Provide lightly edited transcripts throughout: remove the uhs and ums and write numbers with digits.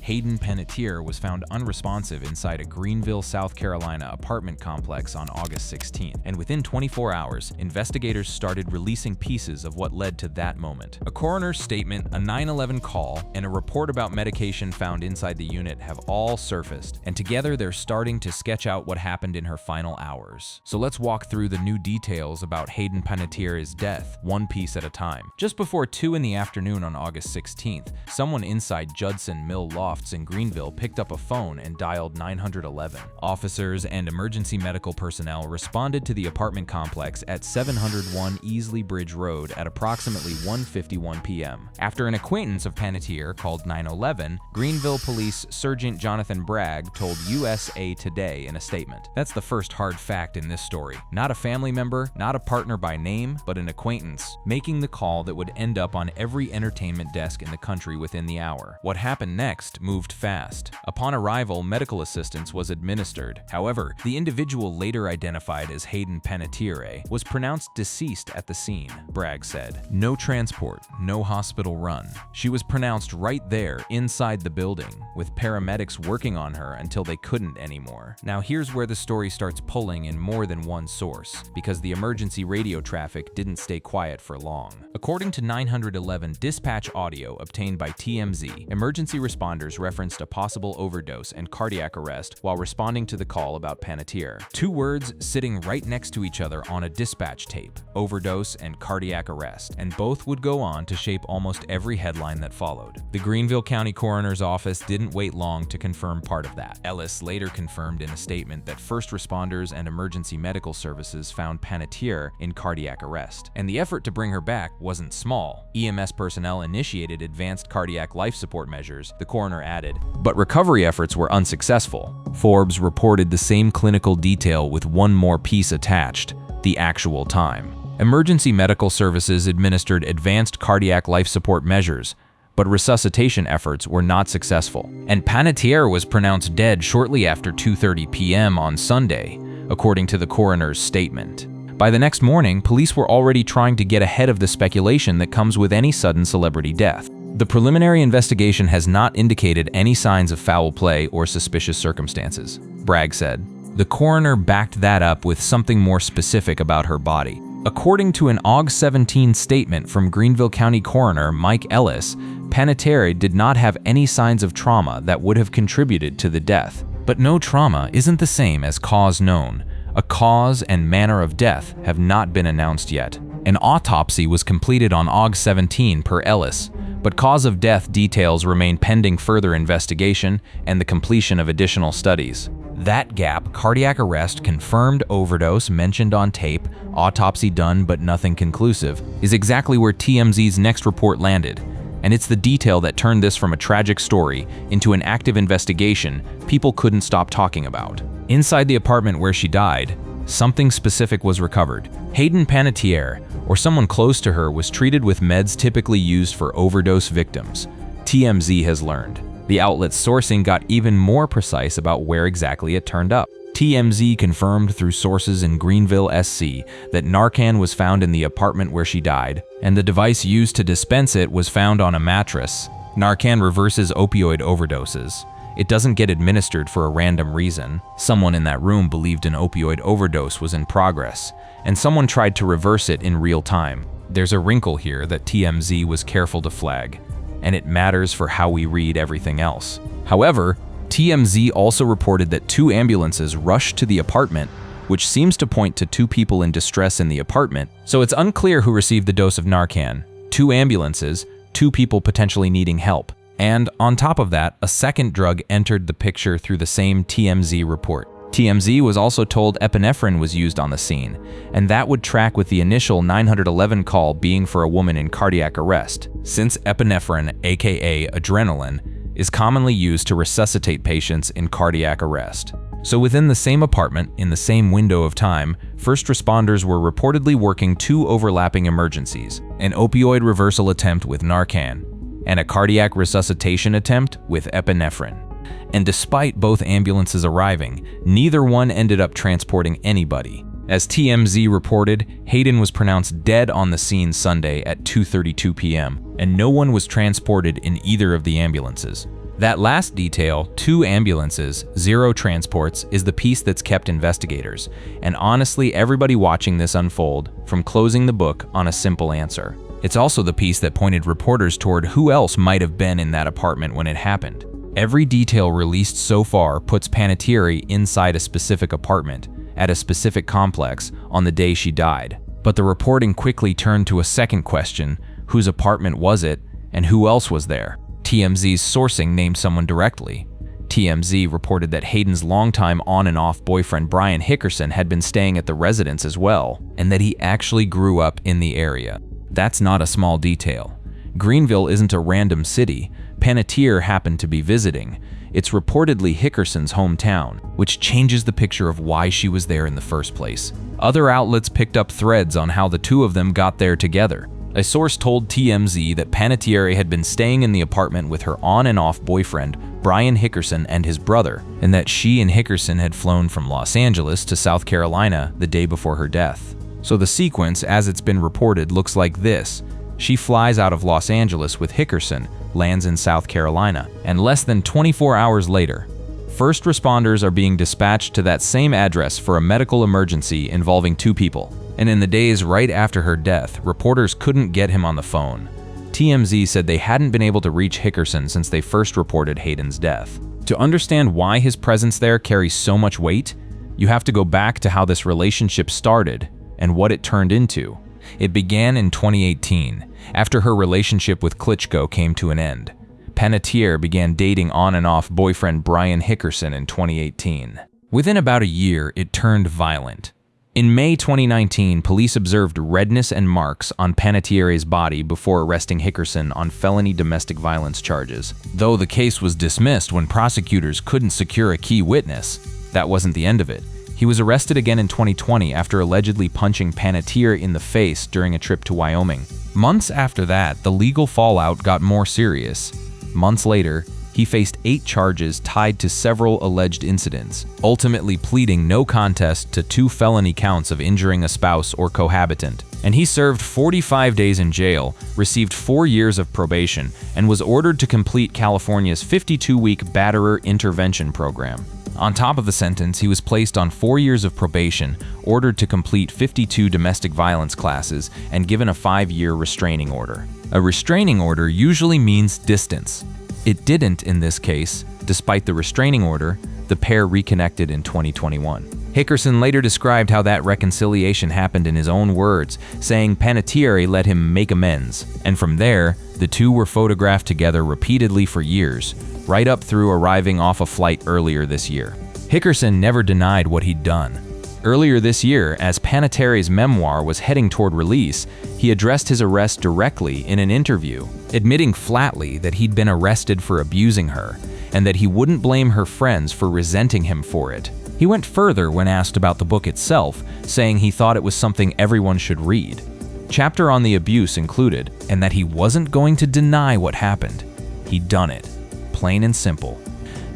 Hayden Panettiere was found unresponsive inside a Greenville, South Carolina apartment complex on August 16th, and within 24 hours, investigators started releasing pieces of what led to that moment. A coroner's statement, a 911 call, and a report about medication found inside the unit have all surfaced, and together they're starting to sketch out what happened in her final hours. So let's walk through the new details about Hayden Panettiere's death, one piece at a time. Just before 2 in the afternoon on August 16th, someone inside Judson Mill Lofts in Greenville picked up a phone and dialed 911. Officers and emergency medical personnel responded to the apartment complex at 701 Easley Bridge Road at approximately 1:51 p.m. After an acquaintance of Panettiere called 911, Greenville Police Sergeant Jonathan Bragg told USA Today in a statement. That's the first hard fact in this story. Not a family member, not a partner by name, but an acquaintance, making the call that would end up on every entertainment desk in the country within the hour. What happened next moved fast. Upon arrival, medical assistance was administered. However, the individual later identified as Hayden Panettiere was pronounced deceased at the scene, Bragg said. No transport, no hospital run. She was pronounced right there inside the building, with paramedics working on her until they couldn't anymore. Now here's where the story starts pulling in more than one source, because the emergency radio traffic didn't stay quiet for long. According to 911 dispatch audio obtained by TMZ, emergency responders referenced a possible overdose and cardiac arrest while responding to the call about Panettiere. Two words sitting right next to each other on a dispatch tape, overdose and cardiac arrest, and both would go on to shape almost every headline that followed. The Greenville County Coroner's Office didn't wait long to confirm part of that. Ellis later confirmed in a statement that first responders and emergency medical services found Panettiere in cardiac arrest, and the effort to bring her back wasn't small. EMS personnel initiated advanced cardiac life support measures, the coroner added, but recovery efforts were unsuccessful. Forbes reported the same clinical detail with one more piece attached: the actual time. Emergency medical services administered advanced cardiac life support measures, but resuscitation efforts were not successful, and Panettiere was pronounced dead shortly after 2:30 p.m. on Sunday, according to the coroner's statement. By the next morning, police were already trying to get ahead of the speculation that comes with any sudden celebrity death. The preliminary investigation has not indicated any signs of foul play or suspicious circumstances, Bragg said. The coroner backed that up with something more specific about her body. According to an August 17 statement from Greenville County Coroner Mike Ellis, Panettiere did not have any signs of trauma that would have contributed to the death. But no trauma isn't the same as cause known. A cause and manner of death have not been announced yet. An autopsy was completed on August 17 per Ellis, but cause of death details remain pending further investigation and the completion of additional studies. That gap, cardiac arrest, confirmed overdose mentioned on tape, autopsy done but nothing conclusive, is exactly where TMZ's next report landed. And it's the detail that turned this from a tragic story into an active investigation people couldn't stop talking about. Inside the apartment where she died, something specific was recovered. Hayden Panettiere, or someone close to her, was treated with meds typically used for overdose victims, TMZ has learned. The outlet's sourcing got even more precise about where exactly it turned up. TMZ confirmed through sources in Greenville, SC, that Narcan was found in the apartment where she died, and the device used to dispense it was found on a mattress. Narcan reverses opioid overdoses. It doesn't get administered for a random reason. Someone in that room believed an opioid overdose was in progress, and someone tried to reverse it in real time. There's a wrinkle here that TMZ was careful to flag, and it matters for how we read everything else. However, TMZ also reported that 2 ambulances rushed to the apartment, which seems to point to 2 people in distress in the apartment, so it's unclear who received the dose of Narcan. 2 ambulances, 2 people potentially needing help. And on top of that, a second drug entered the picture through the same TMZ report. TMZ was also told epinephrine was used on the scene, and that would track with the initial 911 call being for a woman in cardiac arrest, since epinephrine, aka adrenaline, is commonly used to resuscitate patients in cardiac arrest. So within the same apartment, in the same window of time, first responders were reportedly working 2 overlapping emergencies, an opioid reversal attempt with Narcan, and a cardiac resuscitation attempt with epinephrine. And despite both ambulances arriving, neither one ended up transporting anybody. As TMZ reported, Hayden was pronounced dead on the scene Sunday at 2:32 p.m., and no one was transported in either of the ambulances. That last detail, 2 ambulances, 0 transports, is the piece that's kept investigators, and honestly everybody watching this unfold from closing the book on a simple answer. It's also the piece that pointed reporters toward who else might have been in that apartment when it happened. Every detail released so far puts Panettiere inside a specific apartment, at a specific complex, on the day she died. But the reporting quickly turned to a second question: whose apartment was it, and who else was there? TMZ's sourcing named someone directly. TMZ reported that Hayden's longtime on and off boyfriend Brian Hickerson had been staying at the residence as well, and that he actually grew up in the area. That's not a small detail. Greenville isn't a random city. Panettiere happened to be visiting. It's reportedly Hickerson's hometown, which changes the picture of why she was there in the first place. Other outlets picked up threads on how the two of them got there together. A source told TMZ that Panettiere had been staying in the apartment with her on and off boyfriend, Brian Hickerson, and his brother, and that she and Hickerson had flown from Los Angeles to South Carolina the day before her death. So the sequence, as it's been reported, looks like this. She flies out of Los Angeles with Hickerson, lands in South Carolina, and less than 24 hours later, first responders are being dispatched to that same address for a medical emergency involving 2 people. And in the days right after her death, reporters couldn't get him on the phone. TMZ said they hadn't been able to reach Hickerson since they first reported Hayden's death. To understand why his presence there carries so much weight, you have to go back to how this relationship started and what it turned into. It began in 2018, after her relationship with Klitschko came to an end. Panettiere began dating on and off boyfriend Brian Hickerson in 2018. Within about a year, it turned violent. In May 2019, police observed redness and marks on Panettiere's body before arresting Hickerson on felony domestic violence charges. Though the case was dismissed when prosecutors couldn't secure a key witness, that wasn't the end of it. He was arrested again in 2020 after allegedly punching Panettiere in the face during a trip to Wyoming. Months after that, the legal fallout got more serious. Months later, he faced 8 charges tied to several alleged incidents, ultimately pleading no contest to 2 felony counts of injuring a spouse or cohabitant. And he served 45 days in jail, received 4 years of probation, and was ordered to complete California's 52-week batterer intervention program. On top of the sentence, he was placed on 4 years of probation, ordered to complete 52 domestic violence classes, and given a 5-year restraining order. A restraining order usually means distance. It didn't in this case. Despite the restraining order, the pair reconnected in 2021. Hickerson later described how that reconciliation happened in his own words, saying Panettiere let him make amends, and from there, the two were photographed together repeatedly for years, right up through arriving off a flight earlier this year. Hickerson never denied what he'd done. Earlier this year, as Panettiere's memoir was heading toward release, he addressed his arrest directly in an interview, admitting flatly that he'd been arrested for abusing her, and that he wouldn't blame her friends for resenting him for it. He went further when asked about the book itself, saying he thought it was something everyone should read. Chapter on the abuse included, and that he wasn't going to deny what happened. He'd done it. Plain and simple.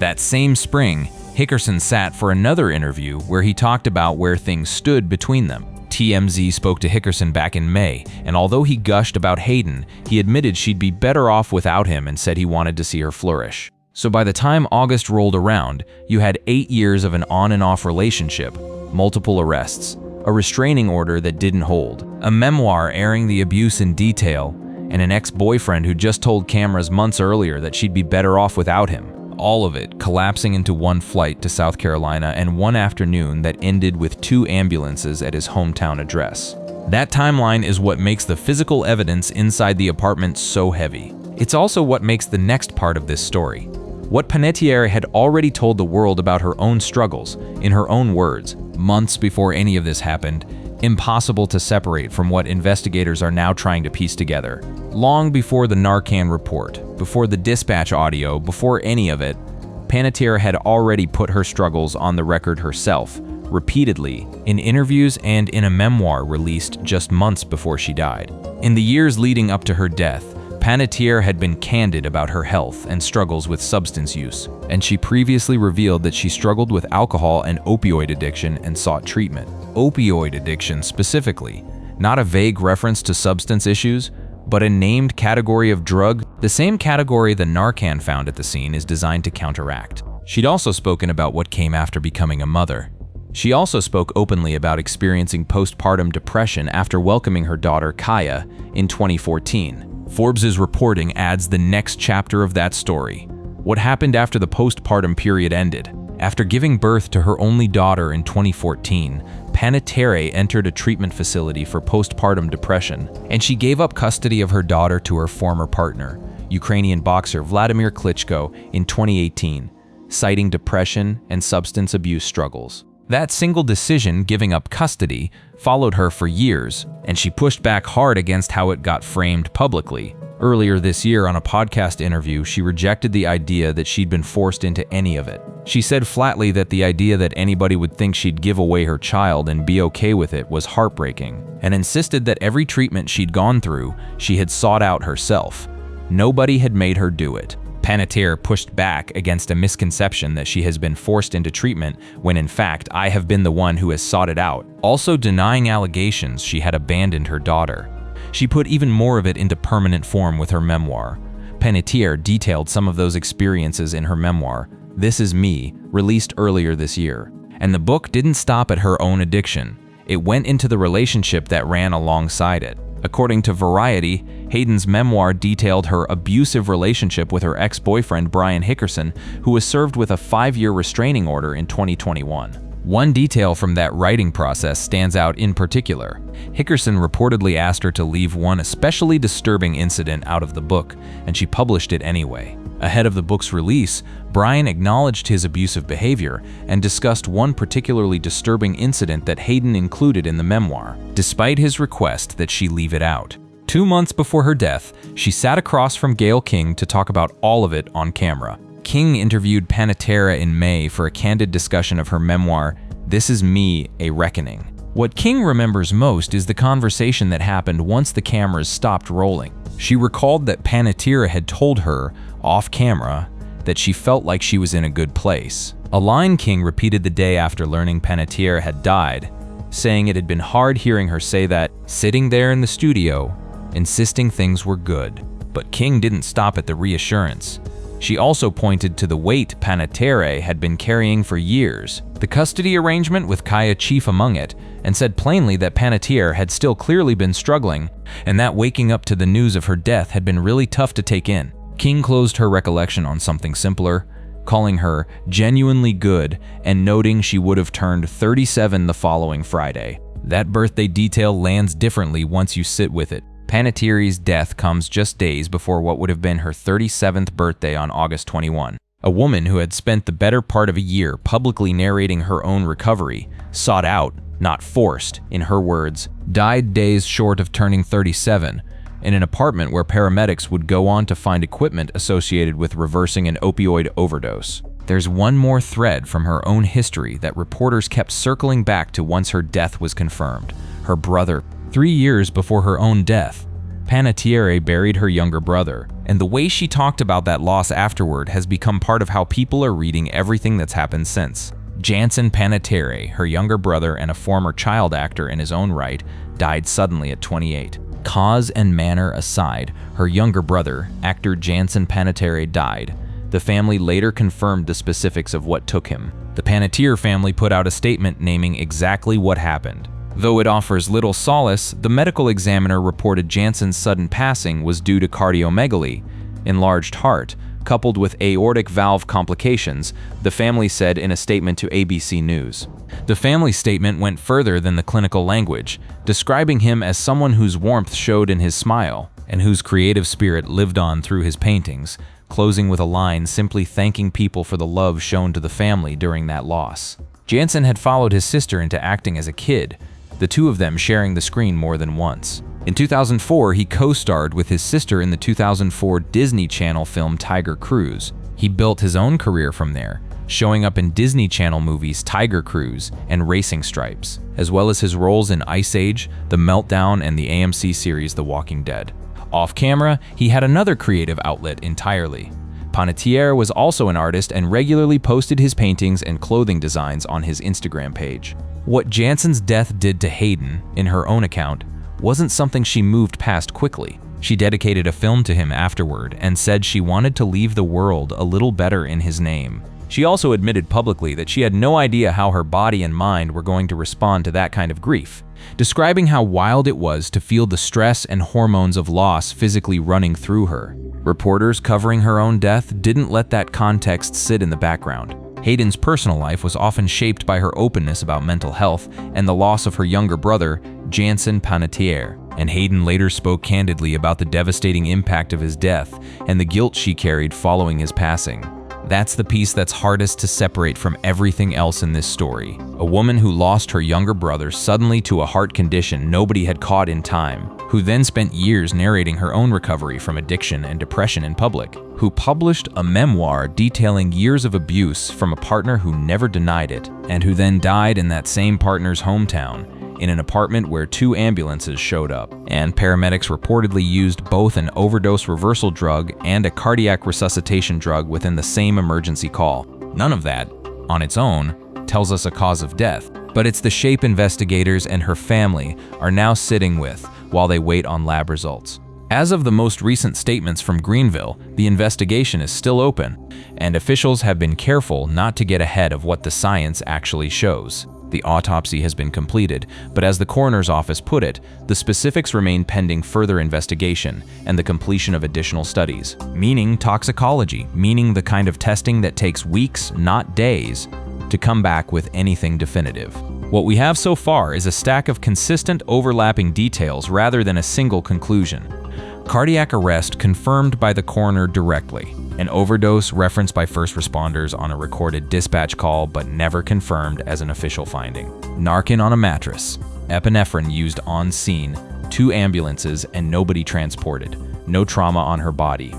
That same spring, Hickerson sat for another interview where he talked about where things stood between them. TMZ spoke to Hickerson back in May, and although he gushed about Hayden, he admitted she'd be better off without him and said he wanted to see her flourish. So by the time August rolled around, you had 8 years of an on and off relationship, multiple arrests, a restraining order that didn't hold, a memoir airing the abuse in detail, and an ex-boyfriend who just told cameras months earlier that she'd be better off without him. All of it collapsing into one flight to South Carolina and one afternoon that ended with 2 ambulances at his hometown address. That timeline is what makes the physical evidence inside the apartment so heavy. It's also what makes the next part of this story. What Panettiere had already told the world about her own struggles, in her own words, months before any of this happened, impossible to separate from what investigators are now trying to piece together. Long before the Narcan report, before the dispatch audio, before any of it, Panettiere had already put her struggles on the record herself, repeatedly, in interviews and in a memoir released just months before she died. In the years leading up to her death, Panettiere had been candid about her health and struggles with substance use, and she previously revealed that she struggled with alcohol and opioid addiction and sought treatment. Opioid addiction specifically, not a vague reference to substance issues, but a named category of drug, the same category the Narcan found at the scene, is designed to counteract. She'd also spoken about what came after becoming a mother. She also spoke openly about experiencing postpartum depression after welcoming her daughter Kaya in 2014. Forbes' reporting adds the next chapter of that story. What happened after the postpartum period ended? After giving birth to her only daughter in 2014, Panettiere entered a treatment facility for postpartum depression, and she gave up custody of her daughter to her former partner, Ukrainian boxer Vladimir Klitschko, in 2018, citing depression and substance abuse struggles. That single decision, giving up custody, followed her for years, and she pushed back hard against how it got framed publicly. Earlier this year, on a podcast interview, she rejected the idea that she'd been forced into any of it. She said flatly that the idea that anybody would think she'd give away her child and be okay with it was heartbreaking, and insisted that every treatment she'd gone through, she had sought out herself. Nobody had made her do it. Panettiere pushed back against a misconception that she has been forced into treatment when in fact I have been the one who has sought it out, also denying allegations she had abandoned her daughter. She put even more of it into permanent form with her memoir. Panettiere detailed some of those experiences in her memoir, This Is Me, released earlier this year. And the book didn't stop at her own addiction. It went into the relationship that ran alongside it. According to Variety, Hayden's memoir detailed her abusive relationship with her ex-boyfriend Brian Hickerson, who was served with a 5-year restraining order in 2021. One detail from that writing process stands out in particular. Hickerson reportedly asked her to leave one especially disturbing incident out of the book, and she published it anyway. Ahead of the book's release, Brian acknowledged his abusive behavior and discussed one particularly disturbing incident that Hayden included in the memoir, despite his request that she leave it out. 2 months before her death, she sat across from Gayle King to talk about all of it on camera. King interviewed Panettiere in May for a candid discussion of her memoir, This Is Me, A Reckoning. What King remembers most is the conversation that happened once the cameras stopped rolling. She recalled that Panettiere had told her, off camera, that she felt like she was in a good place. A line King repeated the day after learning Panettiere had died, saying it had been hard hearing her say that, sitting there in the studio, insisting things were good. But King didn't stop at the reassurance. She also pointed to the weight Panettiere had been carrying for years, the custody arrangement with Kaya chief among it, and said plainly that Panettiere had still clearly been struggling, and that waking up to the news of her death had been really tough to take in. King closed her recollection on something simpler, calling her genuinely good and noting she would have turned 37 the following Friday. That birthday detail lands differently once you sit with it. Panettiere's death comes just days before what would have been her 37th birthday on August 21. A woman who had spent the better part of a year publicly narrating her own recovery, sought out, not forced, in her words, died days short of turning 37, in an apartment where paramedics would go on to find equipment associated with reversing an opioid overdose. There's one more thread from her own history that reporters kept circling back to once her death was confirmed. Her brother. 3 years before her own death, Panettiere buried her younger brother, and the way she talked about that loss afterward has become part of how people are reading everything that's happened since. Jansen Panettiere, her younger brother and a former child actor in his own right, died suddenly at 28. Cause and manner aside, her younger brother, actor Jansen Panettiere, died. The family later confirmed the specifics of what took him. The Panettiere family put out a statement naming exactly what happened. Though it offers little solace, the medical examiner reported Jansen's sudden passing was due to cardiomegaly, enlarged heart, coupled with aortic valve complications, the family said in a statement to ABC News. The family statement went further than the clinical language, describing him as someone whose warmth showed in his smile, and whose creative spirit lived on through his paintings, closing with a line simply thanking people for the love shown to the family during that loss. Jansen had followed his sister into acting as a kid, the two of them sharing the screen more than once. In 2004, he co-starred with his sister in the 2004 Disney Channel film Tiger Cruise. He built his own career from there, showing up in Disney Channel movies Tiger Cruise and Racing Stripes, as well as his roles in Ice Age, The Meltdown, and the AMC series The Walking Dead. Off-camera, he had another creative outlet entirely. Panettiere was also an artist and regularly posted his paintings and clothing designs on his Instagram page. What Jansen's death did to Hayden, in her own account, wasn't something she moved past quickly. She dedicated a film to him afterward and said she wanted to leave the world a little better in his name. She also admitted publicly that she had no idea how her body and mind were going to respond to that kind of grief, describing how wild it was to feel the stress and hormones of loss physically running through her. Reporters covering her own death didn't let that context sit in the background. Hayden's personal life was often shaped by her openness about mental health and the loss of her younger brother, Hayden Panettiere, and Hayden later spoke candidly about the devastating impact of his death and the guilt she carried following his passing. That's the piece that's hardest to separate from everything else in this story. A woman who lost her younger brother suddenly to a heart condition nobody had caught in time, who then spent years narrating her own recovery from addiction and depression in public, who published a memoir detailing years of abuse from a partner who never denied it, and who then died in that same partner's hometown, in an apartment where 2 ambulances showed up, and paramedics reportedly used both an overdose reversal drug and a cardiac resuscitation drug within the same emergency call. None of that, on its own, tells us a cause of death, but it's the shape investigators and her family are now sitting with while they wait on lab results. As of the most recent statements from Greenville, the investigation is still open, and officials have been careful not to get ahead of what the science actually shows. The autopsy has been completed, but as the coroner's office put it, the specifics remain pending further investigation and the completion of additional studies, meaning toxicology, meaning the kind of testing that takes weeks, not days, to come back with anything definitive. What we have so far is a stack of consistent overlapping details rather than a single conclusion. Cardiac arrest confirmed by the coroner directly. An overdose referenced by first responders on a recorded dispatch call but never confirmed as an official finding. Narcan on a mattress. Epinephrine used on scene. 2 ambulances and nobody transported. No trauma on her body.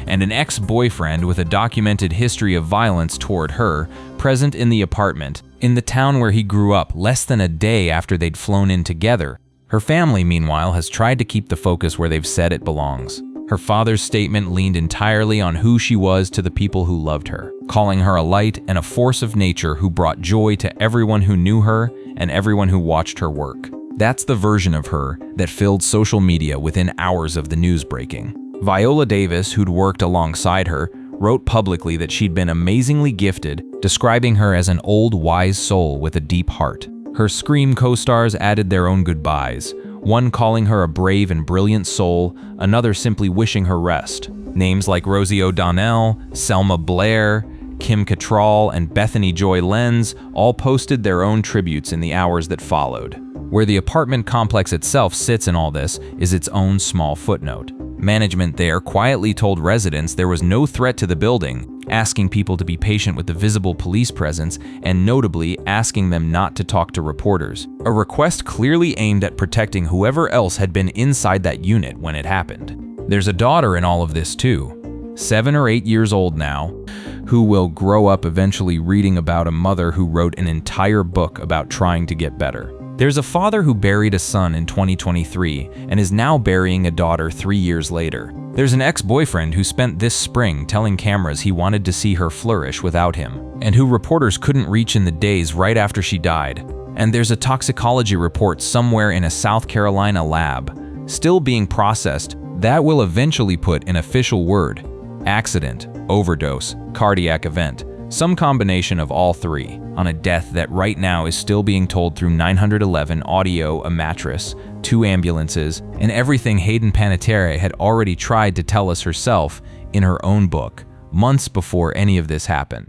And an ex-boyfriend with a documented history of violence toward her, present in the apartment, in the town where he grew up less than a day after they'd flown in together. Her family, meanwhile, has tried to keep the focus where they've said it belongs. Her father's statement leaned entirely on who she was to the people who loved her, calling her a light and a force of nature who brought joy to everyone who knew her and everyone who watched her work. That's the version of her that filled social media within hours of the news breaking. Viola Davis, who'd worked alongside her, wrote publicly that she'd been amazingly gifted, describing her as an old, wise soul with a deep heart. Her Scream co-stars added their own goodbyes, one calling her a brave and brilliant soul, another simply wishing her rest. Names like Rosie O'Donnell, Selma Blair, Kim Cattrall, and Bethany Joy Lenz all posted their own tributes in the hours that followed. Where the apartment complex itself sits in all this is its own small footnote. Management there quietly told residents there was no threat to the building, asking people to be patient with the visible police presence and notably asking them not to talk to reporters, a request clearly aimed at protecting whoever else had been inside that unit when it happened. There's a daughter in all of this too, 7 or 8 years old now, who will grow up eventually reading about a mother who wrote an entire book about trying to get better. There's a father who buried a son in 2023 and is now burying a daughter 3 years later. There's an ex-boyfriend who spent this spring telling cameras he wanted to see her flourish without him, and who reporters couldn't reach in the days right after she died. And there's a toxicology report somewhere in a South Carolina lab, still being processed, that will eventually put an official word: accident, overdose, cardiac event. Some combination of all 3, on a death that right now is still being told through 911 audio, a mattress, 2 ambulances, and everything Hayden Panettiere had already tried to tell us herself in her own book, months before any of this happened.